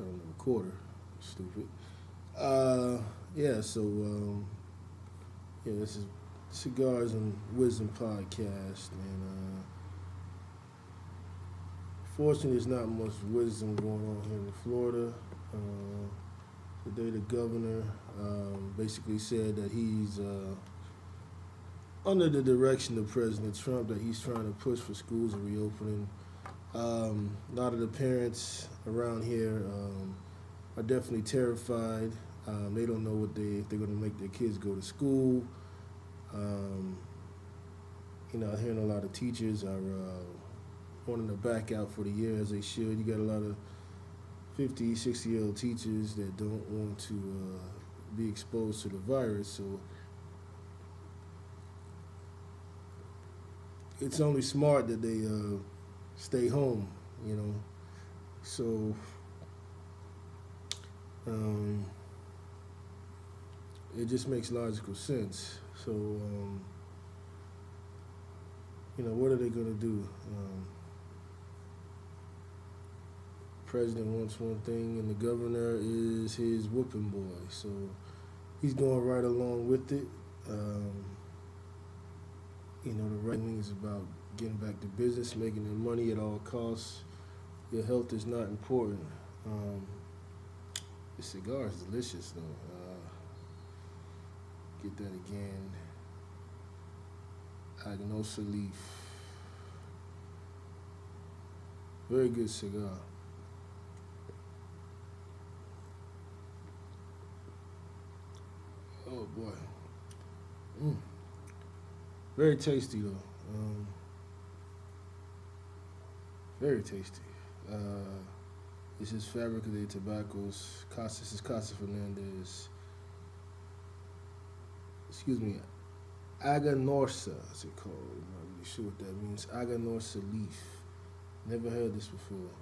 turn on the recorder. Stupid. Yeah, so yeah, this is Cigars and Wisdom podcast, and fortunately, there's not much wisdom going on here in Florida. Today, the governor basically said that he's under the direction of President Trump that he's trying to push for schools reopening. A lot of the parents around here are definitely terrified. They don't know if they're going to make their kids go to school. Um, I'm hearing a lot of teachers are wanting to back out for the year as they should. You got a lot of 50, 60-year-old teachers that don't want to be exposed to the virus. So it's only smart that they stay home, you know. So um, it just makes logical sense. So, what are they going to do? President wants one thing, and the governor is his whooping boy. So he's going right along with it. The right wing is about getting back to business, making their money at all costs. Your health is not important. The cigar is delicious, though. Get that again. Agnosa leaf. Very good cigar. Oh boy. Very tasty though. Very tasty. This is Fabrica de Tabacos. This is Casa Fernandez. Excuse me. Aganorsa is it called? I'm not really sure what that means. Aganorsa leaf. Never heard this before.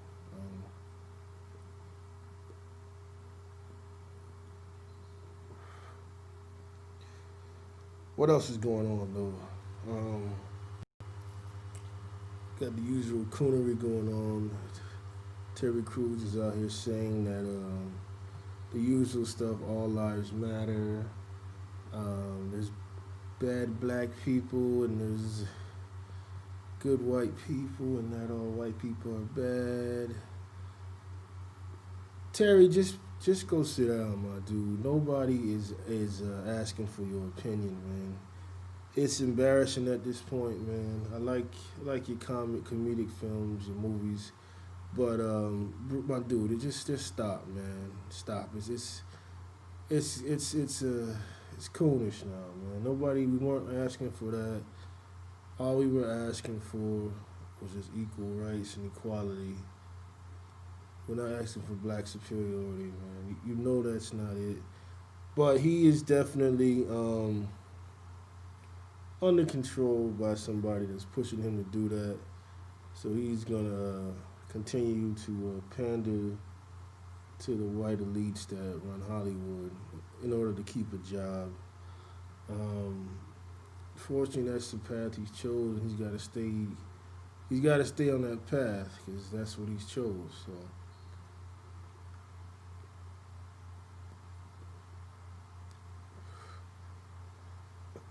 What else is going on though? Got the usual coonery going on. Terry Crews is out here saying that the usual stuff, all lives matter. There's bad black people and there's good white people, and not all white people are bad. Terry, just go sit down, my dude. Nobody is asking for your opinion, man. It's embarrassing at this point, man. I like your comedic films, your movies, but my dude, just stop, man. Stop. It's coonish now, man. We weren't asking for that. All we were asking for was just equal rights and equality. We're not asking for black superiority, man. You know that's not it. But he is definitely under control by somebody that's pushing him to do that. So he's gonna continue to pander to the white elites that run Hollywood in order to keep a job. Fortunately, that's the path he's chosen. He's got to stay. He's got to stay on that path because that's what he's chose. So.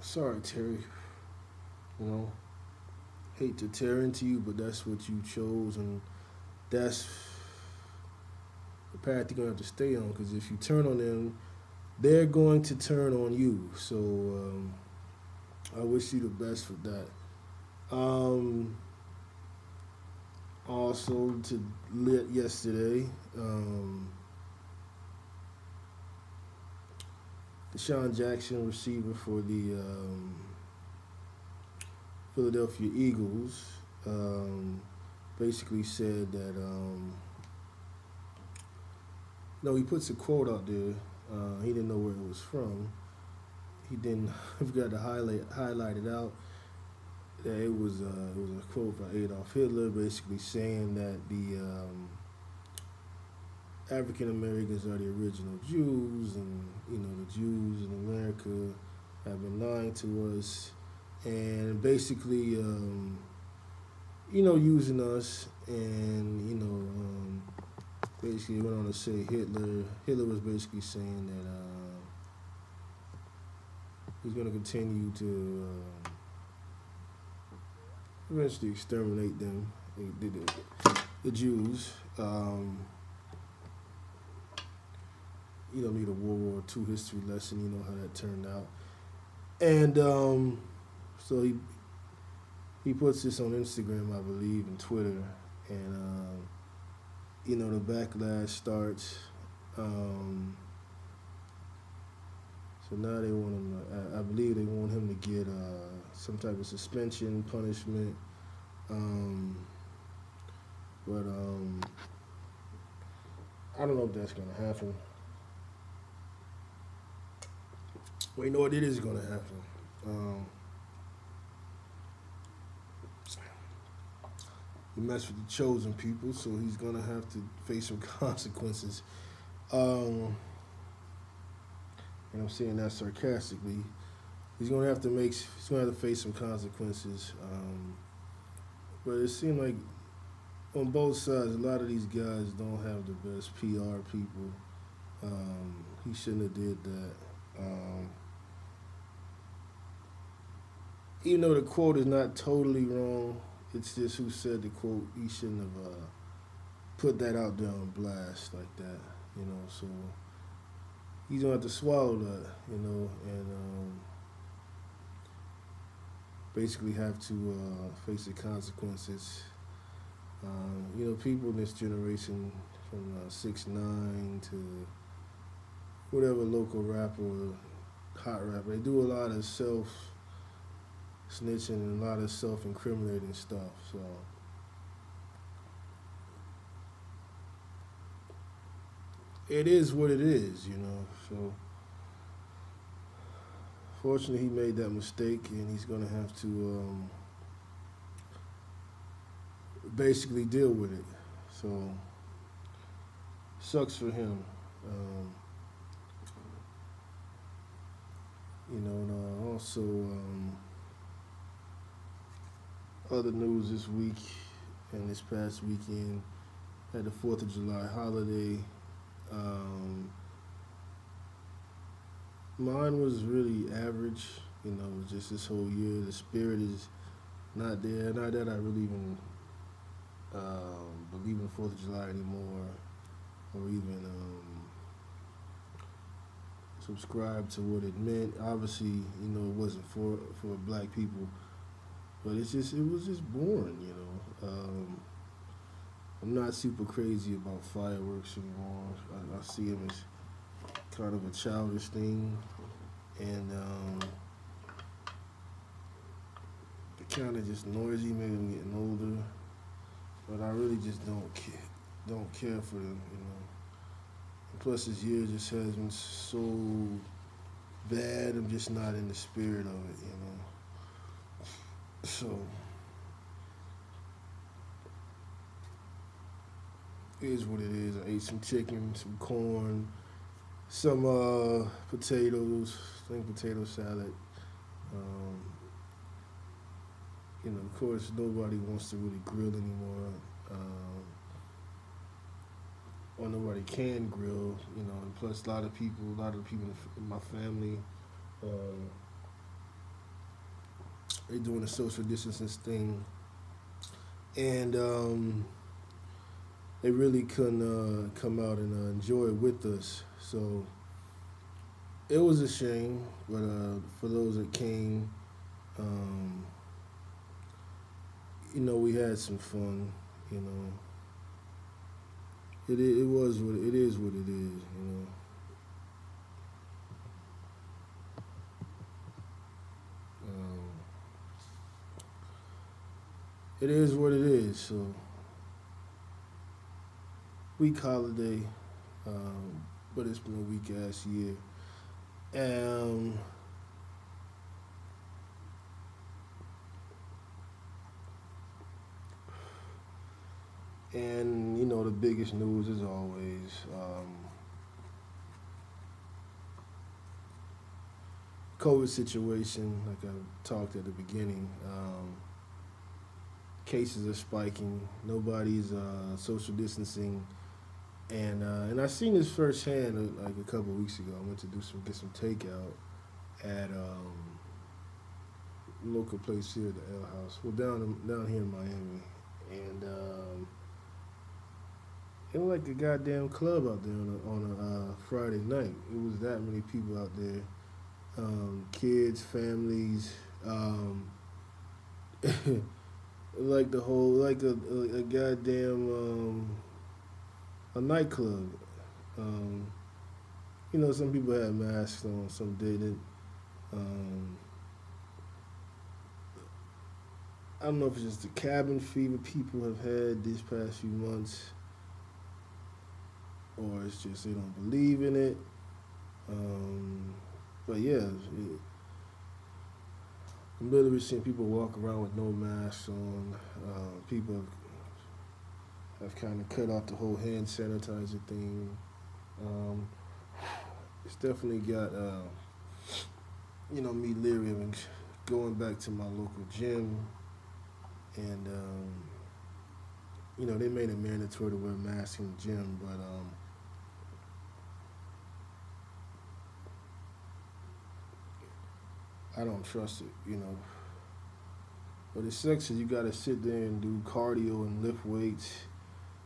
Sorry, Terry. Hate to tear into you, but that's what you chose, and that's the path you're gonna have to stay on. Because if you turn on them, they're going to turn on you. So I wish you the best for that. Also, to lit yesterday, Deshaun Jackson, receiver for the Philadelphia Eagles, basically said that he puts a quote out there. He didn't know where it was from. He didn't. I forgot to highlight it out. That it was a quote by Adolf Hitler, basically saying that the African Americans are the original Jews, and the Jews in America have been lying to us, and basically using us, and basically went on to say Hitler was basically saying that he's going to continue to eventually exterminate them, the Jews. You don't need a World War II history lesson. You know how that turned out. And so he puts this on Instagram, I believe, and Twitter, and the backlash starts. So now they want him to, I believe they want him to get some type of suspension, punishment. But I don't know if that's going to happen. Well, you know what? It is going to happen. He messed with the chosen people, so he's going to have to face some consequences. And I'm saying that sarcastically. He's going to have to face some consequences. But it seemed like on both sides, a lot of these guys don't have the best PR people. He shouldn't have did that. Even though the quote is not totally wrong, it's just who said the quote. He shouldn't have put that out there on blast like that, So he's gonna have to swallow that, and basically have to face the consequences. People in this generation, from 6ix9ine to whatever local rapper or hot rapper, they do a lot of self-snitching and a lot of self-incriminating stuff. So it is what it is, So fortunately, he made that mistake, and he's going to have to basically deal with it. So sucks for him. And also other news this week and this past weekend, had the 4th of July holiday. Mine was really average, just this whole year. The spirit is not there. Not that I really even believe in 4th of July anymore, or even subscribe to what it meant. Obviously, it wasn't for black people, but it was just boring, I'm not super crazy about fireworks anymore. I see them as kind of a childish thing, and they're kind of just noisy. Maybe I'm getting older, but I really just don't care for them, And plus, this year just has been so bad. I'm just not in the spirit of it, So it is what it is. I ate some chicken, some corn, some potatoes, string potato salad. Of course, nobody wants to really grill anymore, or nobody can grill. And plus, a lot of the people in my family, they're doing the social distancing thing, and they really couldn't come out and enjoy it with us. So it was a shame, but for those that came, we had some fun. It is what it is. It is what it is. So weak holiday, but it's been a weak ass year. And the biggest news is always COVID situation. Like I talked at the beginning, cases are spiking. Nobody's social distancing. And I seen this firsthand like a couple of weeks ago. I went to get some takeout at local place here, the L House. Well, down here in Miami, and it was like a goddamn club out there on a Friday night. It was that many people out there, kids, families, like the whole like a goddamn a nightclub. Um, some people had masks on, some didn't. Um, I don't know if it's just the cabin fever people have had these past few months, or it's just they don't believe in it. Um, but yeah, I'm literally seeing people walk around with no masks on. People have kind of cut off the whole hand sanitizer thing. Um, it's definitely got me leery of going back to my local gym, and they made it mandatory to wear masks in the gym, but I don't trust it. But it sucks is you got to sit there and do cardio and lift weights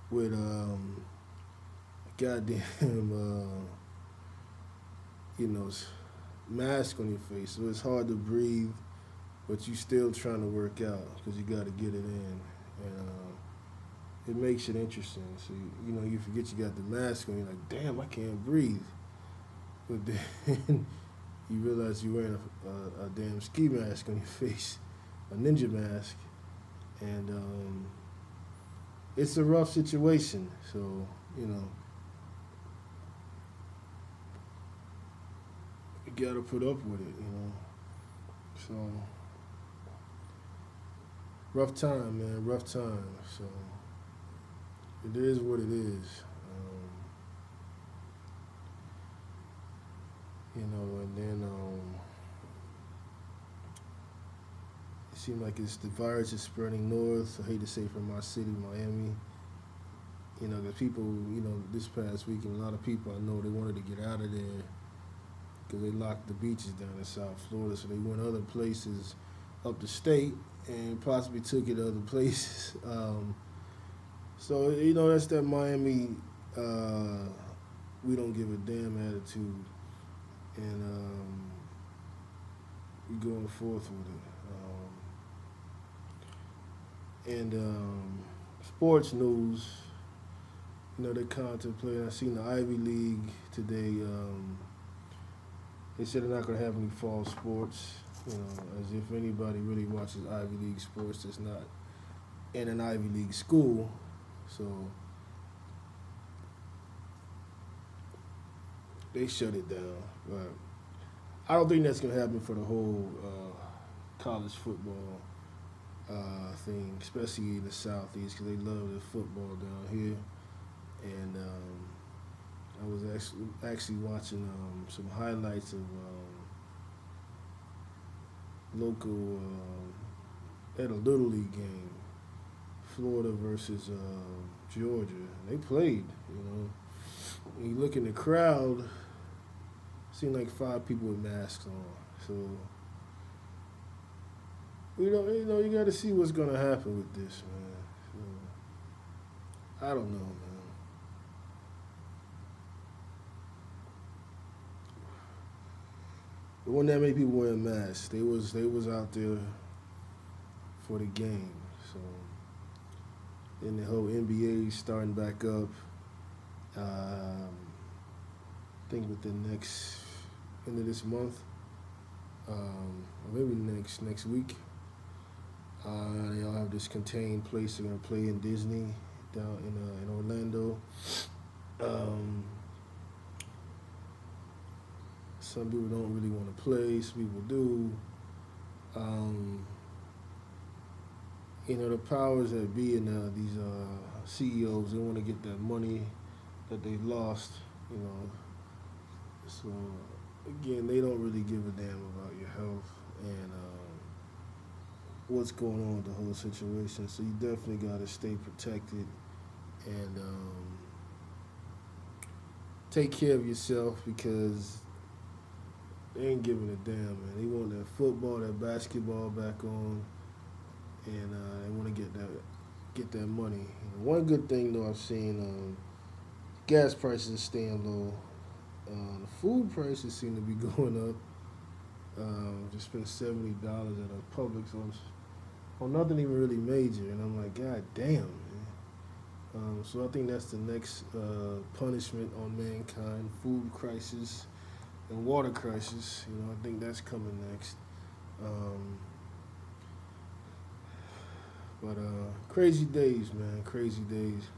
with goddamn you know mask on your face, so it's hard to breathe, but you still trying to work out because you got to get it in, and it makes it interesting. So you forget you got the mask on, you're like, damn, I can't breathe, but then you realize you're wearing a damn ski mask on your face, a ninja mask, and it's a rough situation. So you gotta put up with it. So rough time, man, rough time. So it is what it is. And then it seems like the virus is spreading north. I hate to say from my city, Miami. The people, this past weekend, a lot of people I know, they wanted to get out of there because they locked the beaches down in South Florida, so they went other places up the state and possibly took it to other places. So that's that Miami. We don't give a damn attitude, and we going forth with it. And sports news, they're contemplating. I seen the Ivy League today. They said they're not going to have any fall sports. As if anybody really watches Ivy League sports that's not in an Ivy League school. So they shut it down. But I don't think that's going to happen for the whole college football thing, especially in the Southeast, because they love the football down here. And I was actually watching some highlights of local at a Little League game, Florida versus Georgia. They played, When you look in the crowd, seemed like 5 people with masks on. So, you got to see what's going to happen with this, man. So, I don't know, man. There wasn't that many people wearing masks. They was out there for the game. So then the whole NBA starting back up. I think within next end of this month, or maybe next week. They all have this contained place they're gonna play in Disney down in Orlando. Some people don't really want to play. Some people do. The powers that be in these CEOs, they want to get that money that they lost. So again, they don't really give a damn about your health and what's going on with the whole situation. So you definitely got to stay protected and take care of yourself because they ain't giving a damn, man. They want that football, that basketball back on, and they want to get that money. One good thing though I've seen, gas prices staying low. The food prices seem to be going up. Just spent $70 at a Publix on nothing even really major, and I'm like, God damn, man. So I think that's the next punishment on mankind: food crisis and water crisis. I think that's coming next. Um, but crazy days, man, crazy days.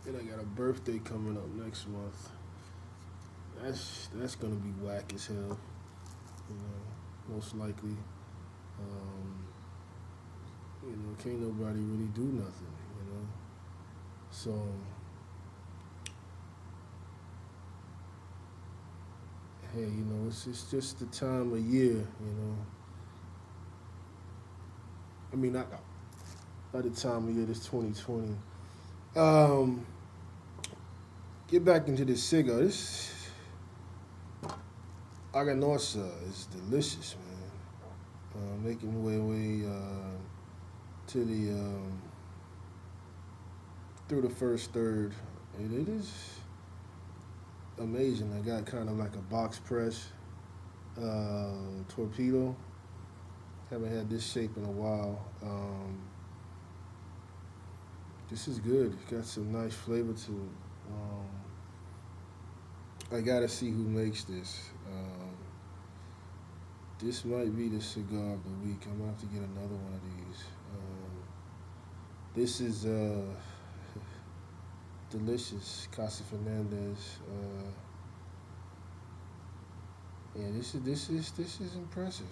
And I got a birthday coming up next month. That's gonna be whack as hell. Most likely. Um, can't nobody really do nothing. So, hey, it's just the time of year. I mean, not the time of year. It's 2020. Um, get back into this cigar. This Aganorsa is delicious, man. Making way to the through the first third, and it is amazing. I got kind of like a box press torpedo. Haven't had this shape in a while. This is good. It's got some nice flavor to it. I gotta see who makes this. This might be the cigar of the week. I'm gonna have to get another one of these. This is delicious. Casa Fernandez. Yeah, this is impressive.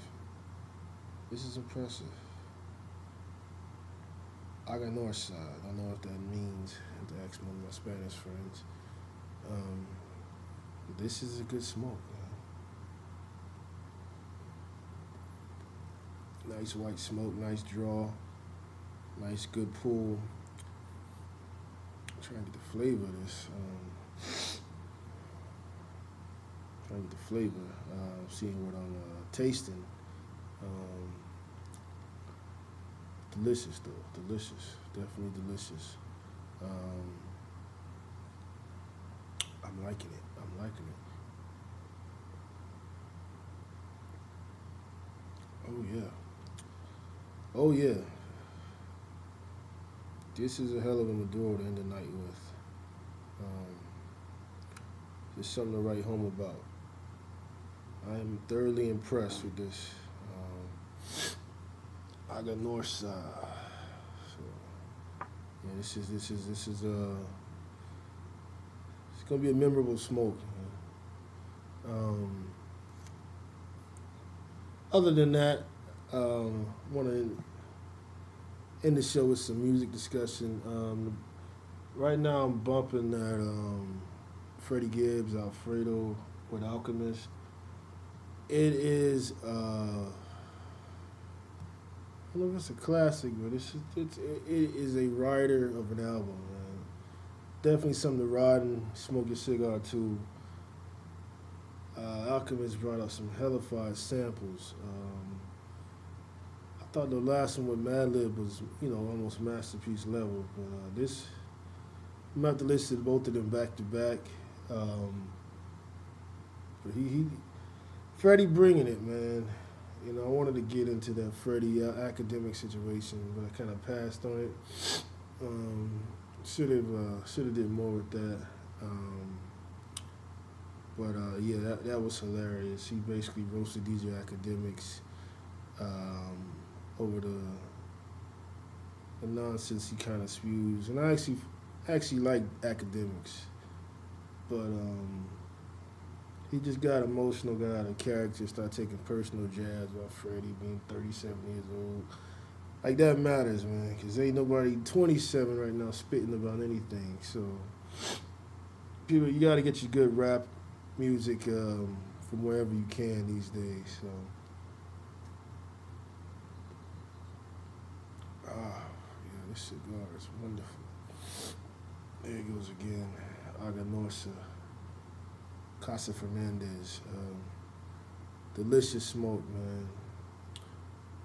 This is impressive. Aganorsa. I don't know what that means. I have to ask one of my Spanish friends. This is a good smoke. Nice white smoke, nice draw, nice good pull. I'm trying to get the flavor of this. Trying to get the flavor. Seeing what I'm tasting. Delicious though, delicious, definitely delicious. I'm liking it. I'm liking it. Oh yeah. Oh yeah. This is a hell of a Maduro to end the night with. Just something to write home about. I am thoroughly impressed with this. Aganorsa. So yeah, this is it's gonna be a memorable smoke. Other than that, want to end the show with some music discussion. Right now, I'm bumping that Freddie Gibbs, Alfredo with Alchemist. It is, I don't know if it's a classic, but it is a rider of an album, man. Definitely something to ride and smoke your cigar to. Alchemist brought out some hellified samples. I thought the last one with Madlib was, almost masterpiece level, but this, I'm gonna have to listen to both of them back to back. But Freddie bringing it, man. I wanted to get into that Freddie academic situation, but I kind of passed on it. Should have did more with that. But yeah, that was hilarious. He basically roasted DJ Academics over the nonsense he kind of spews. And I actually like Academics, but he just got emotional, got out of character, started taking personal jabs about Freddie being 37 years old. Like, that matters, man, because ain't nobody 27 right now spitting about anything. So, people, you got to get your good rap music from wherever you can these days. So, yeah, this cigar is wonderful. There it goes again. Aganorsa, Casa Fernandez. Delicious smoke, man.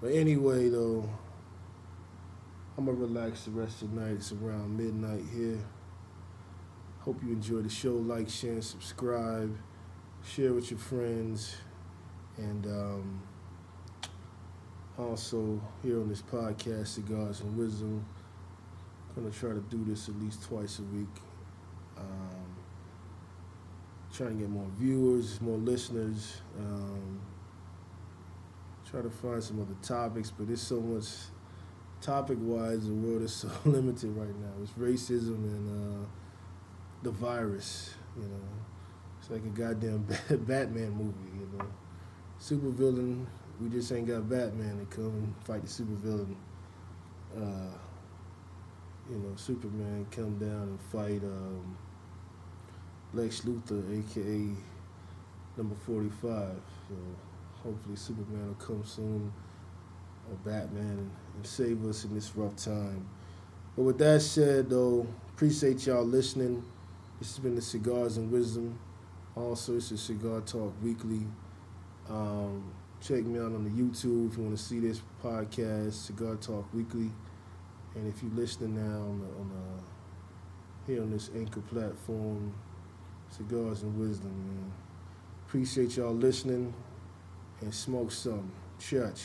But anyway, though, I'm going to relax the rest of the night. It's around midnight here. Hope you enjoy the show. Like, share, and subscribe. Share with your friends. And also, here on this podcast, Cigars and Wisdom, I'm going to try to do this at least twice a week. Trying to get more viewers, more listeners. Try to find some other topics, but there's so much topic-wise. The world is so limited right now. It's racism and the virus. It's like a goddamn Batman movie. Supervillain. We just ain't got Batman to come and fight the supervillain. Superman come down and fight Lex Luthor, aka number 45. So hopefully Superman will come soon, or Batman, and save us in this rough time. But with that said, though, appreciate y'all listening. This has been the Cigars and Wisdom. Also, it's a Cigar Talk Weekly. Check me out on the YouTube if you want to see this podcast, Cigar Talk Weekly. And if you're listening now here on this Anchor platform, Cigars and Wisdom, man. Appreciate y'all listening, and smoke some. Church.